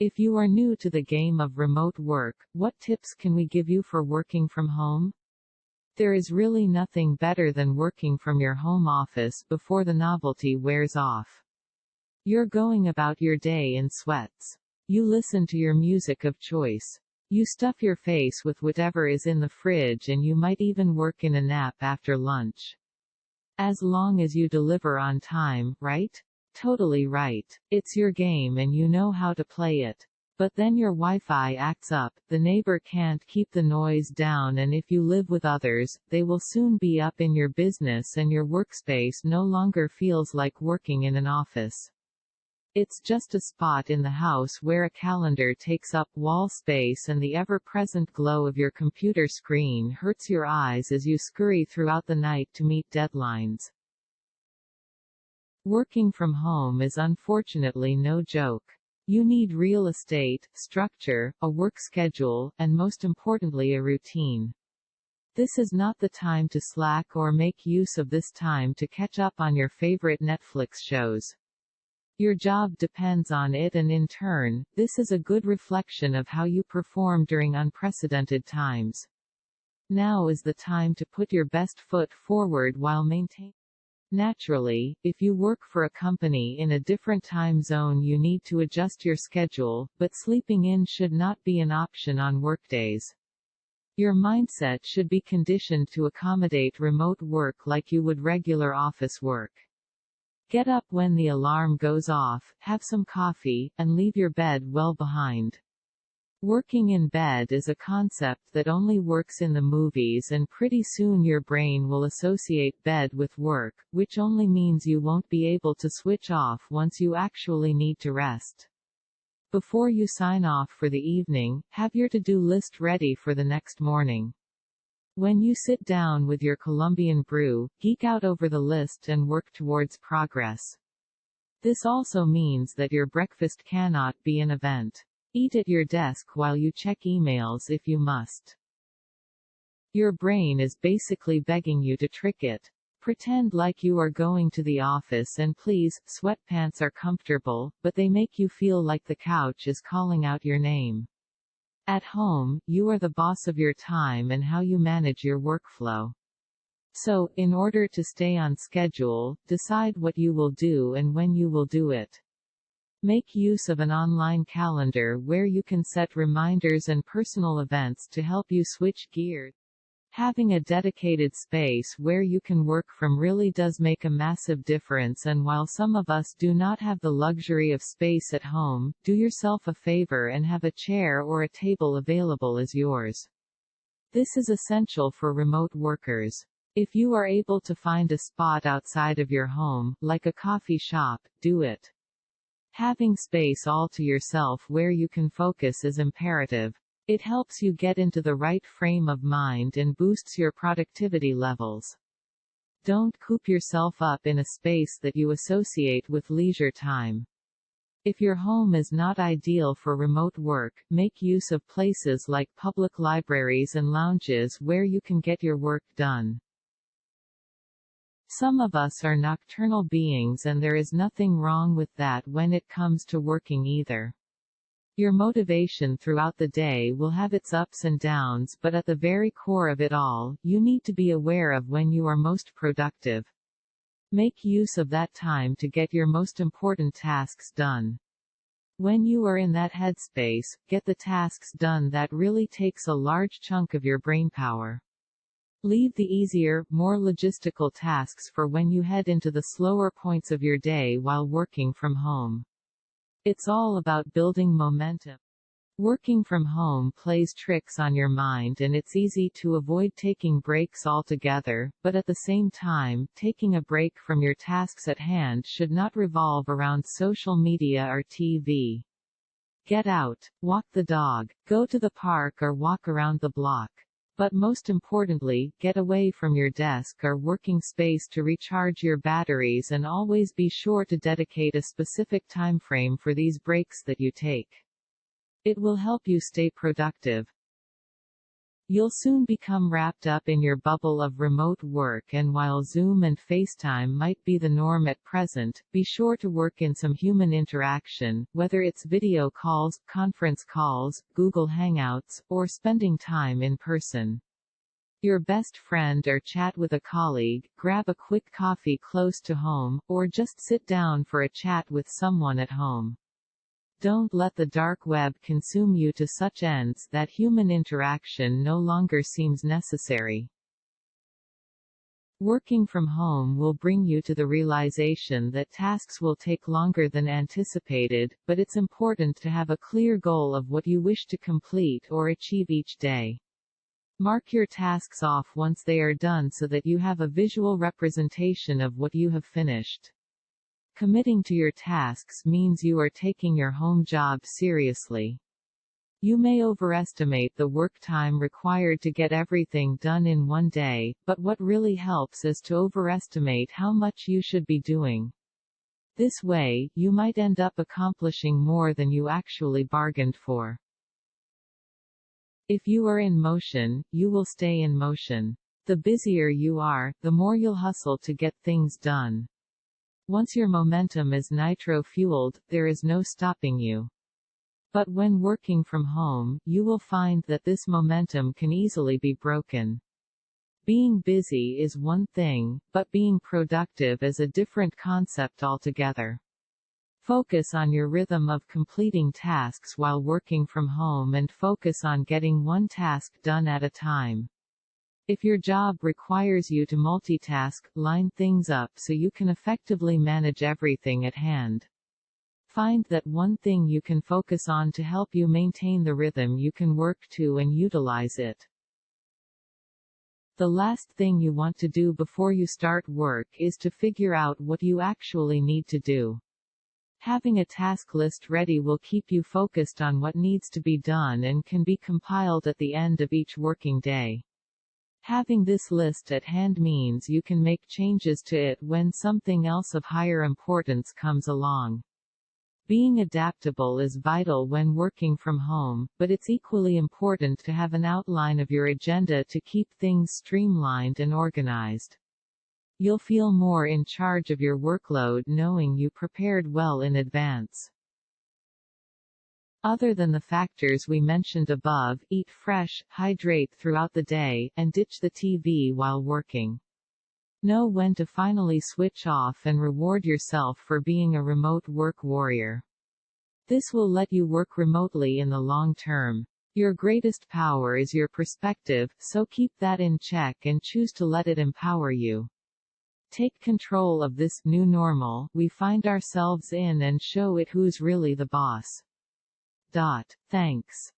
If you are new to the game of remote work, what tips can we give you for working from home? There is really nothing better than working from your home office before the novelty wears off. You're going about your day in sweats. You listen to your music of choice. You stuff your face with whatever is in the fridge, and you might even work in a nap after lunch. As long as you deliver on time, right? Totally right. It's your game and you know how to play it. But then your Wi-Fi acts up, the neighbor can't keep the noise down, and if you live with others, they will soon be up in your business and your workspace no longer feels like working in an office. It's just a spot in the house where a calendar takes up wall space and the ever-present glow of your computer screen hurts your eyes as you scurry throughout the night to meet deadlines. Working from home is unfortunately no joke. You need real estate, structure, a work schedule, and most importantly a routine. This is not the time to slack or make use of this time to catch up on your favorite Netflix shows. Your job depends on it, and in turn, this is a good reflection of how you perform during unprecedented times. Now is the time to put your best foot forward while maintaining. Naturally, if you work for a company in a different time zone, you need to adjust your schedule, but sleeping in should not be an option on workdays. Your mindset should be conditioned to accommodate remote work like you would regular office work. Get up when the alarm goes off, have some coffee, and leave your bed well behind. Working in bed is a concept that only works in the movies, and pretty soon your brain will associate bed with work, which only means you won't be able to switch off once you actually need to rest. Before you sign off for the evening, have your to-do list ready for the next morning. When you sit down with your Colombian brew, geek out over the list and work towards progress. This also means that your breakfast cannot be an event. Eat at your desk while you check emails if you must. Your brain is basically begging you to trick it. Pretend like you are going to the office, and please, sweatpants are comfortable, but they make you feel like the couch is calling out your name. At home, you are the boss of your time and how you manage your workflow. So, in order to stay on schedule, decide what you will do and when you will do it. Make use of an online calendar where you can set reminders and personal events to help you switch gears. Having a dedicated space where you can work from really does make a massive difference, and while some of us do not have the luxury of space at home, do yourself a favor and have a chair or a table available as yours. This is essential for remote workers. If you are able to find a spot outside of your home, like a coffee shop, do it. Having space all to yourself where you can focus is imperative. It helps you get into the right frame of mind and boosts your productivity levels. Don't coop yourself up in a space that you associate with leisure time. If your home is not ideal for remote work, make use of places like public libraries and lounges where you can get your work done. Some of us are nocturnal beings, and there is nothing wrong with that when it comes to working either. Your motivation throughout the day will have its ups and downs, but at the very core of it all, you need to be aware of when you are most productive. Make use of that time to get your most important tasks done. When you are in that headspace, get the tasks done that really takes a large chunk of your brainpower. Leave the easier, more logistical tasks for when you head into the slower points of your day while working from home. It's all about building momentum. Working from home plays tricks on your mind, and it's easy to avoid taking breaks altogether, but at the same time, taking a break from your tasks at hand should not revolve around social media or TV. Get out, walk the dog, go to the park or walk around the block. But most importantly, get away from your desk or working space to recharge your batteries, and always be sure to dedicate a specific time frame for these breaks that you take. It will help you stay productive. You'll soon become wrapped up in your bubble of remote work, and while Zoom and FaceTime might be the norm at present, be sure to work in some human interaction, whether it's video calls, conference calls, Google Hangouts, or spending time in person. Your best friend or chat with a colleague, grab a quick coffee close to home, or just sit down for a chat with someone at home. Don't let the dark web consume you to such ends that human interaction no longer seems necessary. Working from home will bring you to the realization that tasks will take longer than anticipated, but it's important to have a clear goal of what you wish to complete or achieve each day. Mark your tasks off once they are done so that you have a visual representation of what you have finished. Committing to your tasks means you are taking your home job seriously. You may overestimate the work time required to get everything done in one day, but what really helps is to overestimate how much you should be doing. This way, you might end up accomplishing more than you actually bargained for. If you are in motion, you will stay in motion. The busier you are, the more you'll hustle to get things done. Once your momentum is nitro-fueled, there is no stopping you. But when working from home, you will find that this momentum can easily be broken. Being busy is one thing, but being productive is a different concept altogether. Focus on your rhythm of completing tasks while working from home and focus on getting one task done at a time. If your job requires you to multitask, line things up so you can effectively manage everything at hand. Find that one thing you can focus on to help you maintain the rhythm you can work to and utilize it. The last thing you want to do before you start work is to figure out what you actually need to do. Having a task list ready will keep you focused on what needs to be done and can be compiled at the end of each working day. Having this list at hand means you can make changes to it when something else of higher importance comes along. Being adaptable is vital when working from home, but it's equally important to have an outline of your agenda to keep things streamlined and organized. You'll feel more in charge of your workload knowing you prepared well in advance. Other than the factors we mentioned above, eat fresh, hydrate throughout the day, and ditch the TV while working. Know when to finally switch off and reward yourself for being a remote work warrior. This will let you work remotely in the long term. Your greatest power is your perspective, so keep that in check and choose to let it empower you. Take control of this new normal we find ourselves in and show it who's really the boss. Thanks.